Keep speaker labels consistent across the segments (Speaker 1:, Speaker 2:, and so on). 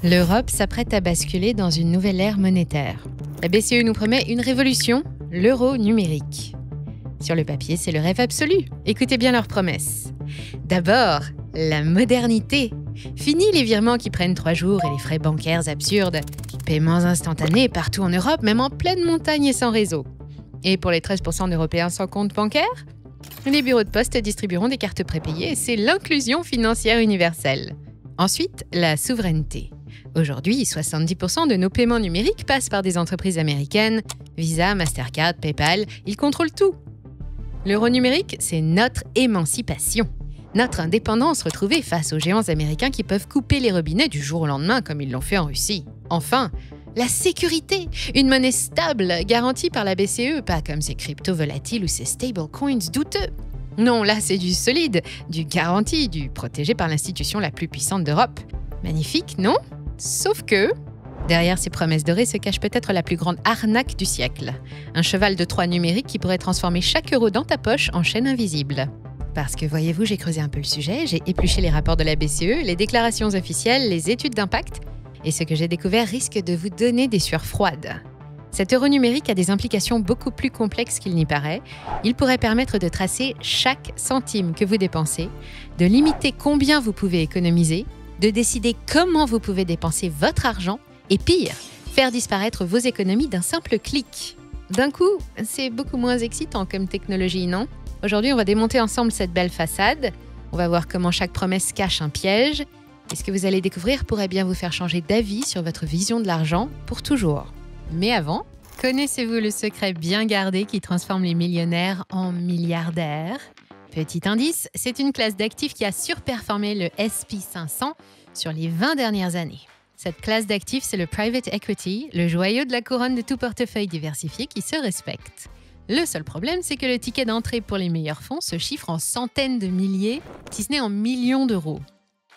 Speaker 1: L'Europe s'apprête à basculer dans une nouvelle ère monétaire. La BCE nous promet une révolution, l'euro numérique. Sur le papier, c'est le rêve absolu. Écoutez bien leurs promesses. D'abord, la modernité. Fini les virements qui prennent 3 jours et les frais bancaires absurdes. Paiements instantanés partout en Europe, même en pleine montagne et sans réseau. Et pour les 13% d'Européens sans compte bancaire, les bureaux de poste distribueront des cartes prépayées et c'est l'inclusion financière universelle. Ensuite, la souveraineté. Aujourd'hui, 70% de nos paiements numériques passent par des entreprises américaines. Visa, Mastercard, PayPal, ils contrôlent tout. L'euro numérique, c'est notre émancipation. Notre indépendance retrouvée face aux géants américains qui peuvent couper les robinets du jour au lendemain comme ils l'ont fait en Russie. Enfin, la sécurité, une monnaie stable garantie par la BCE, pas comme ces cryptos volatiles ou ces stablecoins douteux. Non, là c'est du solide, du garanti, du protégé par l'institution la plus puissante d'Europe. Magnifique, non ? Sauf que, derrière ces promesses dorées se cache peut-être la plus grande arnaque du siècle. Un cheval de Troie numérique qui pourrait transformer chaque euro dans ta poche en chaîne invisible. Parce que voyez-vous, j'ai creusé un peu le sujet, j'ai épluché les rapports de la BCE, les déclarations officielles, les études d'impact, et ce que j'ai découvert risque de vous donner des sueurs froides. Cet euro numérique a des implications beaucoup plus complexes qu'il n'y paraît. Il pourrait permettre de tracer chaque centime que vous dépensez, de limiter combien vous pouvez économiser, de décider comment vous pouvez dépenser votre argent et pire, faire disparaître vos économies d'un simple clic. D'un coup, c'est beaucoup moins excitant comme technologie, non ? Aujourd'hui, on va démonter ensemble cette belle façade. On va voir comment chaque promesse cache un piège. Et ce que vous allez découvrir pourrait bien vous faire changer d'avis sur votre vision de l'argent pour toujours. Mais avant, connaissez-vous le secret bien gardé qui transforme les millionnaires en milliardaires ? Petit indice, c'est une classe d'actifs qui a surperformé le S&P 500 sur les 20 dernières années. Cette classe d'actifs, c'est le private equity, le joyau de la couronne de tout portefeuille diversifié qui se respecte. Le seul problème, c'est que le ticket d'entrée pour les meilleurs fonds se chiffre en centaines de milliers, si ce n'est en millions d'euros.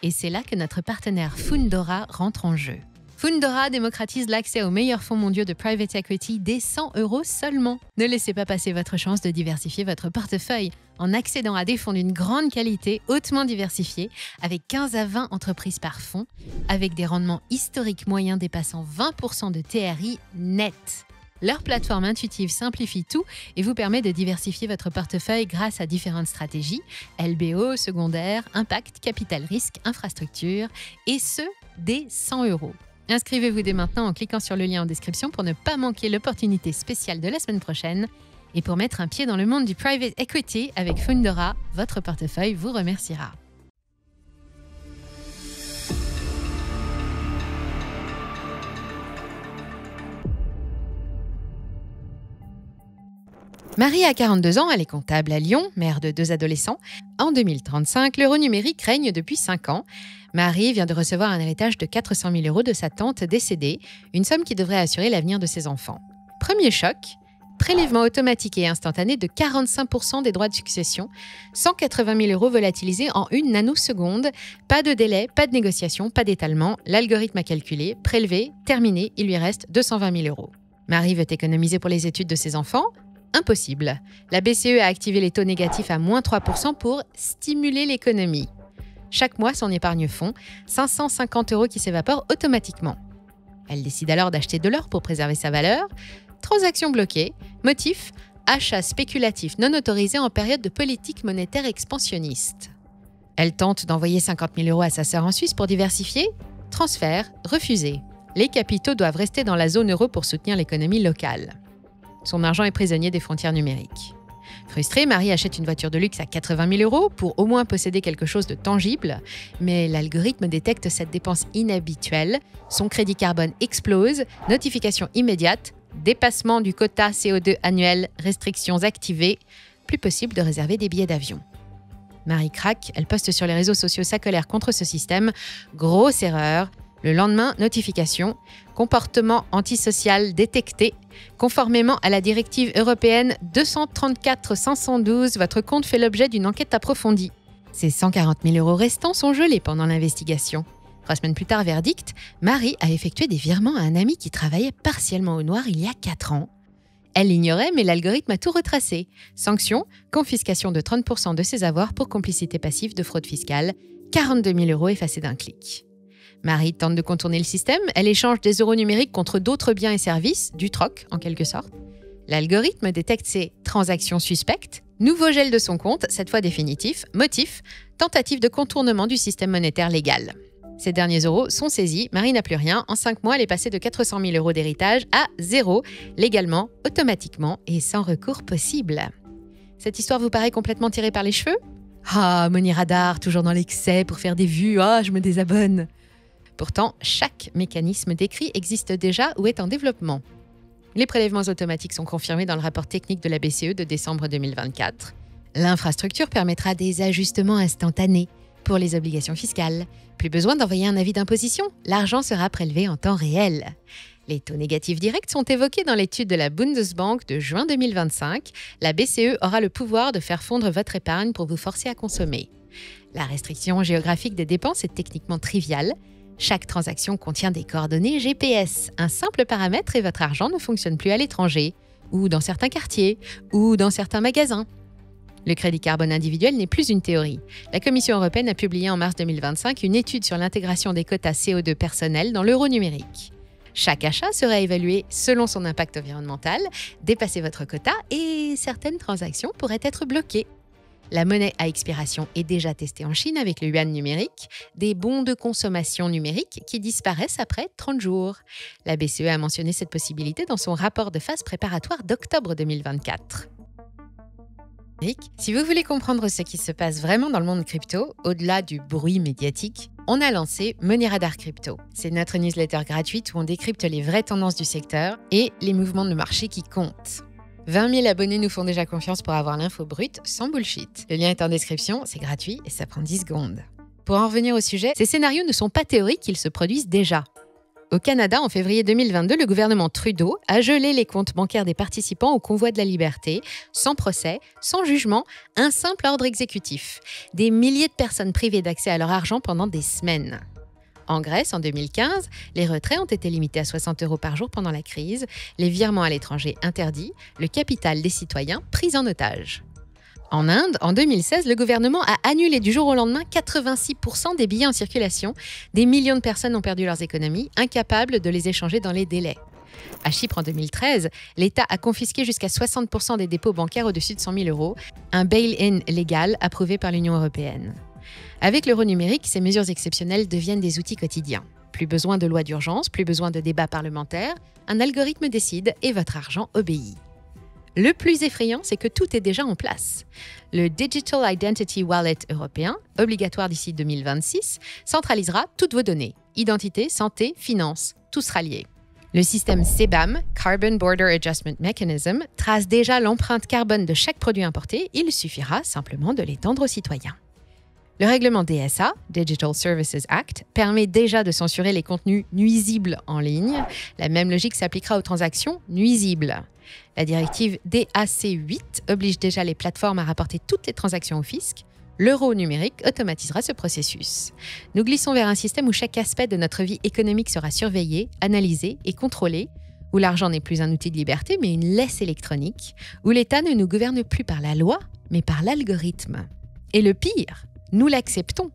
Speaker 1: Et c'est là que notre partenaire Fundora rentre en jeu. Fundora démocratise l'accès aux meilleurs fonds mondiaux de private equity dès 100 € seulement. Ne laissez pas passer votre chance de diversifier votre portefeuille en accédant à des fonds d'une grande qualité, hautement diversifiés, avec 15 à 20 entreprises par fonds, avec des rendements historiques moyens dépassant 20% de TRI net. Leur plateforme intuitive simplifie tout et vous permet de diversifier votre portefeuille grâce à différentes stratégies, LBO, secondaire, impact, capital risque, infrastructure, et ce, dès 100 €. Inscrivez-vous dès maintenant en cliquant sur le lien en description pour ne pas manquer l'opportunité spéciale de la semaine prochaine. Et pour mettre un pied dans le monde du private equity avec Fundora, votre portefeuille vous remerciera. Marie a 42 ans, elle est comptable à Lyon, mère de 2 adolescents. En 2035, l'euro numérique règne depuis 5 ans. Marie vient de recevoir un héritage de 400 000 € de sa tante décédée, une somme qui devrait assurer l'avenir de ses enfants. Premier choc, prélèvement automatique et instantané de 45% des droits de succession, 180 000 € volatilisés en 1 nanoseconde, pas de délai, pas de négociation, pas d'étalement, l'algorithme a calculé, prélevé, terminé, il lui reste 220 000 €. Marie veut économiser pour les études de ses enfants ? Impossible. La BCE a activé les taux négatifs à moins 3% pour stimuler l'économie. Chaque mois, son épargne fond, 550 € qui s'évaporent automatiquement. Elle décide alors d'acheter de l'or pour préserver sa valeur. Transaction bloquée. Motif, achat spéculatif non autorisé en période de politique monétaire expansionniste. Elle tente d'envoyer 50 000 € à sa sœur en Suisse pour diversifier. Transfert, refusé. Les capitaux doivent rester dans la zone euro pour soutenir l'économie locale. Son argent est prisonnier des frontières numériques. Frustrée, Marie achète une voiture de luxe à 80 000 € pour au moins posséder quelque chose de tangible. Mais l'algorithme détecte cette dépense inhabituelle. Son crédit carbone explose, notification immédiate, dépassement du quota CO2 annuel, restrictions activées. Plus possible de réserver des billets d'avion. Marie craque, elle poste sur les réseaux sociaux sa colère contre ce système. Grosse erreur. Le lendemain, notification, comportement antisocial détecté. Conformément à la directive européenne 234/512, votre compte fait l'objet d'une enquête approfondie. Ces 140 000 € restants sont gelés pendant l'investigation. 3 semaines plus tard, verdict, Marie a effectué des virements à un ami qui travaillait partiellement au noir il y a 4 ans. Elle l'ignorait, mais l'algorithme a tout retracé. Sanction, confiscation de 30% de ses avoirs pour complicité passive de fraude fiscale, 42 000 € effacés d'un clic. Marie tente de contourner le système, elle échange des euros numériques contre d'autres biens et services, du troc en quelque sorte. L'algorithme détecte ces transactions suspectes, nouveau gel de son compte, cette fois définitif, motif, tentative de contournement du système monétaire légal. Ces derniers euros sont saisis, Marie n'a plus rien, en 5 mois elle est passée de 400 000 euros d'héritage à 0, légalement, automatiquement et sans recours possible. Cette histoire vous paraît complètement tirée par les cheveux ? Ah, Money Radar, toujours dans l'excès pour faire des vues, je me désabonne. Pourtant, chaque mécanisme décrit existe déjà ou est en développement. Les prélèvements automatiques sont confirmés dans le rapport technique de la BCE de décembre 2024. L'infrastructure permettra des ajustements instantanés pour les obligations fiscales. Plus besoin d'envoyer un avis d'imposition, l'argent sera prélevé en temps réel. Les taux négatifs directs sont évoqués dans l'étude de la Bundesbank de juin 2025. La BCE aura le pouvoir de faire fondre votre épargne pour vous forcer à consommer. La restriction géographique des dépenses est techniquement triviale. Chaque transaction contient des coordonnées GPS. Un simple paramètre et votre argent ne fonctionne plus à l'étranger, ou dans certains quartiers, ou dans certains magasins. Le crédit carbone individuel n'est plus une théorie. La Commission européenne a publié en mars 2025 une étude sur l'intégration des quotas CO2 personnels dans l'euro numérique. Chaque achat sera évalué selon son impact environnemental, dépassez votre quota et certaines transactions pourraient être bloquées. La monnaie à expiration est déjà testée en Chine avec le yuan numérique, des bons de consommation numérique qui disparaissent après 30 jours. La BCE a mentionné cette possibilité dans son rapport de phase préparatoire d'octobre 2024. Si vous voulez comprendre ce qui se passe vraiment dans le monde crypto, au-delà du bruit médiatique, on a lancé Money Radar Crypto. C'est notre newsletter gratuite où on décrypte les vraies tendances du secteur et les mouvements de marché qui comptent. 20 000 abonnés nous font déjà confiance pour avoir l'info brute sans bullshit. Le lien est en description, c'est gratuit et ça prend 10 secondes. Pour en revenir au sujet, ces scénarios ne sont pas théoriques, ils se produisent déjà. Au Canada, en février 2022, le gouvernement Trudeau a gelé les comptes bancaires des participants au convoi de la liberté, sans procès, sans jugement, un simple ordre exécutif. Des milliers de personnes privées d'accès à leur argent pendant des semaines. En Grèce, en 2015, les retraits ont été limités à 60 € par jour pendant la crise, les virements à l'étranger interdits, le capital des citoyens pris en otage. En Inde, en 2016, le gouvernement a annulé du jour au lendemain 86% des billets en circulation. Des millions de personnes ont perdu leurs économies, incapables de les échanger dans les délais. À Chypre, en 2013, l'État a confisqué jusqu'à 60% des dépôts bancaires au-dessus de 100 000 €, un bail-in légal approuvé par l'Union européenne. Avec l'euro numérique, ces mesures exceptionnelles deviennent des outils quotidiens. Plus besoin de loi d'urgence, plus besoin de débats parlementaires, un algorithme décide et votre argent obéit. Le plus effrayant, c'est que tout est déjà en place. Le Digital Identity Wallet européen, obligatoire d'ici 2026, centralisera toutes vos données. Identité, santé, finances, tout sera lié. Le système CBAM, Carbon Border Adjustment Mechanism, trace déjà l'empreinte carbone de chaque produit importé, il suffira simplement de l'étendre aux citoyens. Le règlement DSA, Digital Services Act, permet déjà de censurer les contenus nuisibles en ligne. La même logique s'appliquera aux transactions nuisibles. La directive DAC8 oblige déjà les plateformes à rapporter toutes les transactions au fisc. L'euro numérique automatisera ce processus. Nous glissons vers un système où chaque aspect de notre vie économique sera surveillé, analysé et contrôlé, où l'argent n'est plus un outil de liberté mais une laisse électronique, où l'État ne nous gouverne plus par la loi mais par l'algorithme. Et le pire, nous l'acceptons.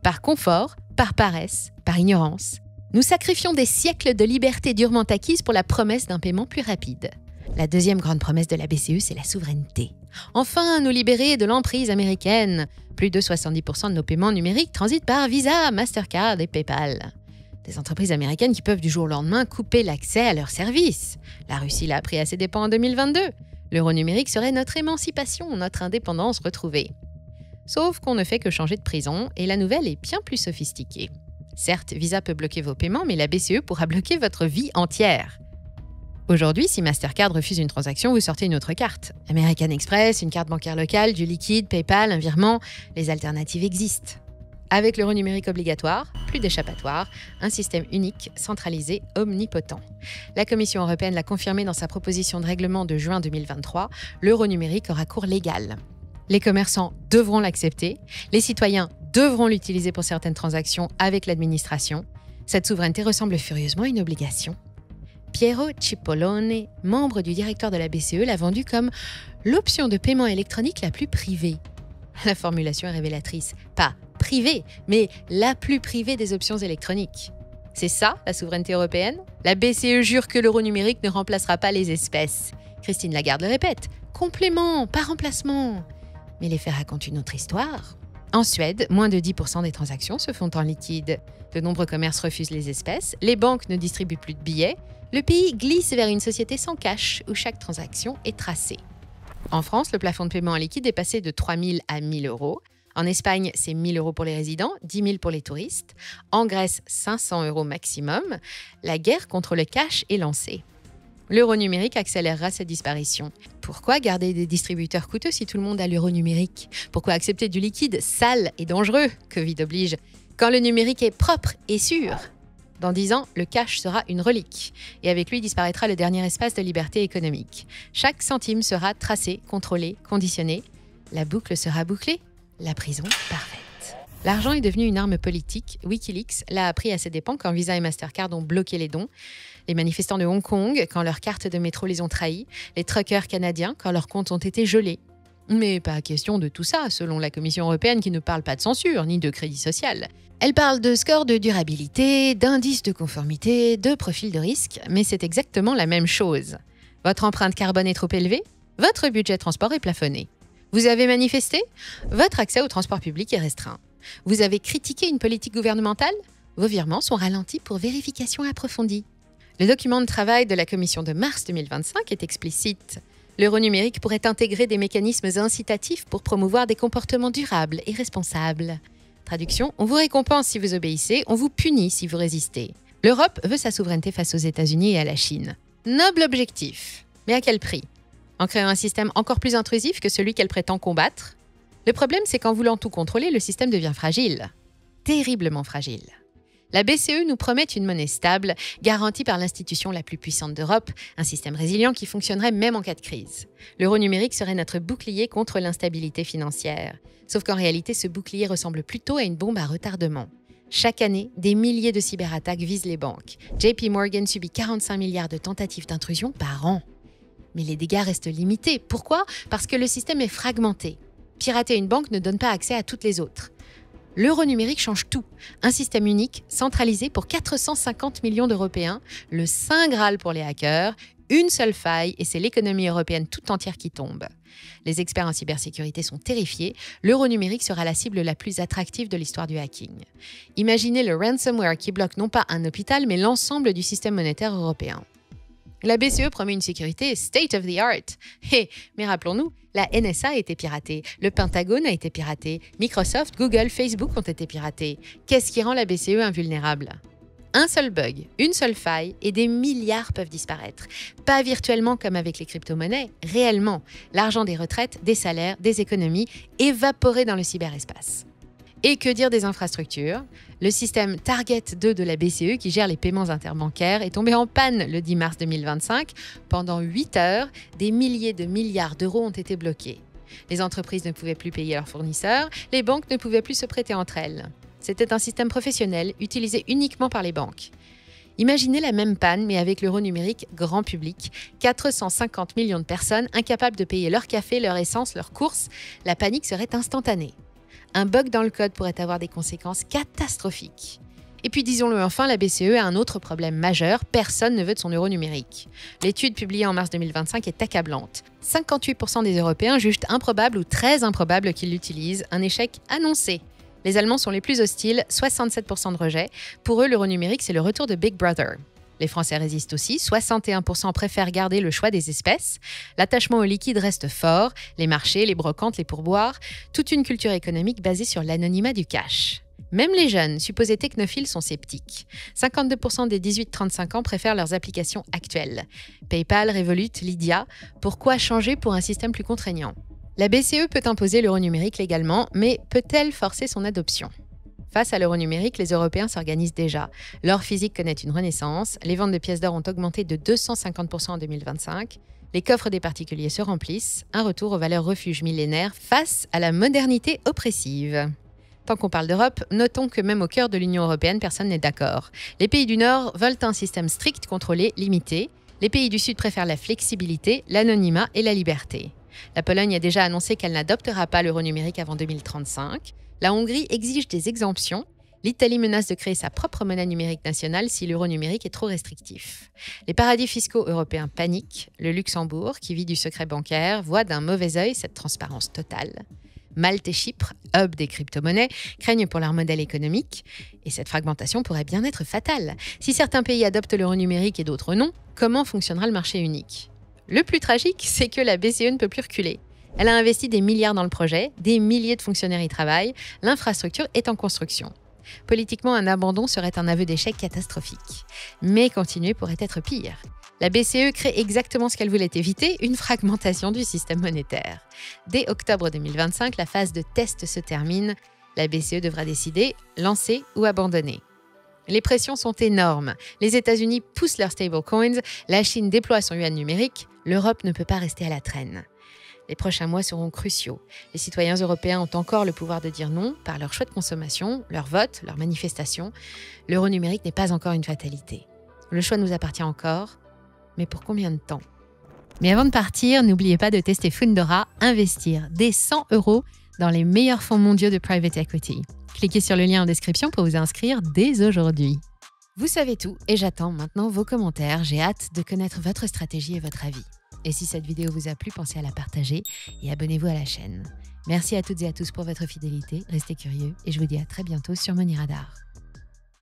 Speaker 1: Par confort, par paresse, par ignorance. Nous sacrifions des siècles de liberté durement acquises pour la promesse d'un paiement plus rapide. La deuxième grande promesse de la BCE, c'est la souveraineté. Enfin, nous libérer de l'emprise américaine. Plus de 70% de nos paiements numériques transitent par Visa, Mastercard et PayPal. Des entreprises américaines qui peuvent du jour au lendemain couper l'accès à leurs services. La Russie l'a appris à ses dépens en 2022. L'euro numérique serait notre émancipation, notre indépendance retrouvée. Sauf qu'on ne fait que changer de prison et la nouvelle est bien plus sophistiquée. Certes, Visa peut bloquer vos paiements, mais la BCE pourra bloquer votre vie entière. Aujourd'hui, si Mastercard refuse une transaction, vous sortez une autre carte. American Express, une carte bancaire locale, du liquide, PayPal, un virement, les alternatives existent. Avec l'euro numérique obligatoire, plus d'échappatoire, un système unique, centralisé, omnipotent. La Commission européenne l'a confirmé dans sa proposition de règlement de juin 2023, l'euro numérique aura cours légal. Les commerçants devront l'accepter, les citoyens devront l'utiliser pour certaines transactions avec l'administration. Cette souveraineté ressemble furieusement à une obligation. Piero Cipollone, membre du directoire de la BCE, l'a vendu comme l'option de paiement électronique la plus privée. La formulation est révélatrice. Pas privée, mais la plus privée des options électroniques. C'est ça, la souveraineté européenne? La BCE jure que l'euro numérique ne remplacera pas les espèces. Christine Lagarde le répète, complément, pas remplacement. Mais les faits racontent une autre histoire. En Suède, moins de 10% des transactions se font en liquide. De nombreux commerces refusent les espèces, les banques ne distribuent plus de billets. Le pays glisse vers une société sans cash où chaque transaction est tracée. En France, le plafond de paiement en liquide est passé de 3 000 à 1 000 euros. En Espagne, c'est 1 000 euros pour les résidents, 10 000 pour les touristes. En Grèce, 500 euros maximum. La guerre contre le cash est lancée. L'euro numérique accélérera cette disparition. Pourquoi garder des distributeurs coûteux si tout le monde a l'euro numérique? Pourquoi accepter du liquide sale et dangereux, Covid oblige, quand le numérique est propre et sûr? Dans 10 ans, le cash sera une relique. Et avec lui disparaîtra le dernier espace de liberté économique. Chaque centime sera tracé, contrôlé, conditionné. La boucle sera bouclée, la prison parfaite. L'argent est devenu une arme politique. Wikileaks l'a appris à ses dépens quand Visa et Mastercard ont bloqué les dons. Les manifestants de Hong Kong quand leurs cartes de métro les ont trahis. Les truckers canadiens quand leurs comptes ont été gelés. Mais pas question de tout ça, selon la Commission européenne qui ne parle pas de censure ni de crédit social. Elle parle de score de durabilité, d'indice de conformité, de profil de risque, mais c'est exactement la même chose. Votre empreinte carbone est trop élevée? Votre budget transport est plafonné. Vous avez manifesté? Votre accès au transport public est restreint. Vous avez critiqué une politique gouvernementale? Vos virements sont ralentis pour vérification approfondie. Le document de travail de la Commission de mars 2025 est explicite. L'euro numérique pourrait intégrer des mécanismes incitatifs pour promouvoir des comportements durables et responsables. Traduction, on vous récompense si vous obéissez, on vous punit si vous résistez. L'Europe veut sa souveraineté face aux États-Unis et à la Chine. Noble objectif, mais à quel prix? En créant un système encore plus intrusif que celui qu'elle prétend combattre? Le problème, c'est qu'en voulant tout contrôler, le système devient fragile. Terriblement fragile. La BCE nous promet une monnaie stable, garantie par l'institution la plus puissante d'Europe, un système résilient qui fonctionnerait même en cas de crise. L'euro numérique serait notre bouclier contre l'instabilité financière. Sauf qu'en réalité, ce bouclier ressemble plutôt à une bombe à retardement. Chaque année, des milliers de cyberattaques visent les banques. JP Morgan subit 45 milliards de tentatives d'intrusion par an. Mais les dégâts restent limités. Pourquoi? Parce que le système est fragmenté. Pirater une banque ne donne pas accès à toutes les autres. L'euro numérique change tout. Un système unique, centralisé pour 450 millions d'Européens, le saint Graal pour les hackers, une seule faille et c'est l'économie européenne tout entière qui tombe. Les experts en cybersécurité sont terrifiés, l'euro numérique sera la cible la plus attractive de l'histoire du hacking. Imaginez le ransomware qui bloque non pas un hôpital mais l'ensemble du système monétaire européen. La BCE promet une sécurité state of the art. Mais rappelons-nous, la NSA a été piratée, le Pentagone a été piraté, Microsoft, Google, Facebook ont été piratés. Qu'est-ce qui rend la BCE invulnérable? Un seul bug, une seule faille et des milliards peuvent disparaître. Pas virtuellement comme avec les crypto-monnaies, réellement. L'argent des retraites, des salaires, des économies évaporé dans le cyberespace. Et que dire des infrastructures? Le système Target 2 de la BCE, qui gère les paiements interbancaires, est tombé en panne le 10 mars 2025. Pendant 8 heures, des milliers de milliards d'euros ont été bloqués. Les entreprises ne pouvaient plus payer leurs fournisseurs, les banques ne pouvaient plus se prêter entre elles. C'était un système professionnel, utilisé uniquement par les banques. Imaginez la même panne, mais avec l'euro numérique grand public. 450 millions de personnes incapables de payer leur café, leur essence, leurs courses. La panique serait instantanée. Un bug dans le code pourrait avoir des conséquences catastrophiques. Et puis disons-le enfin, la BCE a un autre problème majeur, personne ne veut de son euro numérique. L'étude publiée en mars 2025 est accablante. 58% des Européens jugent improbable ou très improbable qu'ils l'utilisent, un échec annoncé. Les Allemands sont les plus hostiles, 67% de rejet. Pour eux, l'euro numérique, c'est le retour de Big Brother. Les Français résistent aussi, 61% préfèrent garder le choix des espèces. L'attachement au liquide reste fort, les marchés, les brocantes, les pourboires, toute une culture économique basée sur l'anonymat du cash. Même les jeunes, supposés technophiles, sont sceptiques. 52% des 18-35 ans préfèrent leurs applications actuelles. PayPal, Revolut, Lydia. Pourquoi changer pour un système plus contraignant? La BCE peut imposer l'euro numérique légalement, mais peut-elle forcer son adoption? Face à l'euro numérique, les Européens s'organisent déjà. L'or physique connaît une renaissance, les ventes de pièces d'or ont augmenté de 250% en 2025, les coffres des particuliers se remplissent, un retour aux valeurs refuges millénaires face à la modernité oppressive. Tant qu'on parle d'Europe, notons que même au cœur de l'Union européenne, personne n'est d'accord. Les pays du Nord veulent un système strict, contrôlé, limité. Les pays du Sud préfèrent la flexibilité, l'anonymat et la liberté. La Pologne a déjà annoncé qu'elle n'adoptera pas l'euro numérique avant 2035. La Hongrie exige des exemptions. L'Italie menace de créer sa propre monnaie numérique nationale si l'euro numérique est trop restrictif. Les paradis fiscaux européens paniquent. Le Luxembourg, qui vit du secret bancaire, voit d'un mauvais œil cette transparence totale. Malte et Chypre, hub des crypto-monnaies, craignent pour leur modèle économique. Et cette fragmentation pourrait bien être fatale. Si certains pays adoptent l'euro numérique et d'autres non, comment fonctionnera le marché unique ? Le plus tragique, c'est que la BCE ne peut plus reculer. Elle a investi des milliards dans le projet, des milliers de fonctionnaires y travaillent, l'infrastructure est en construction. Politiquement, un abandon serait un aveu d'échec catastrophique. Mais continuer pourrait être pire. La BCE crée exactement ce qu'elle voulait éviter, une fragmentation du système monétaire. Dès octobre 2025, la phase de test se termine. La BCE devra décider, lancer ou abandonner. Les pressions sont énormes. Les États-Unis poussent leurs stablecoins, la Chine déploie son yuan numérique, l'Europe ne peut pas rester à la traîne. Les prochains mois seront cruciaux. Les citoyens européens ont encore le pouvoir de dire non par leur choix de consommation, leur vote, leur manifestation. L'euro numérique n'est pas encore une fatalité. Le choix nous appartient encore, mais pour combien de temps ? Mais avant de partir, n'oubliez pas de tester Fundora, investir dès 100 € dans les meilleurs fonds mondiaux de private equity. Cliquez sur le lien en description pour vous inscrire dès aujourd'hui. Vous savez tout et j'attends maintenant vos commentaires. J'ai hâte de connaître votre stratégie et votre avis. Et si cette vidéo vous a plu, pensez à la partager et abonnez-vous à la chaîne. Merci à toutes et à tous pour votre fidélité, restez curieux et je vous dis à très bientôt sur Money Radar.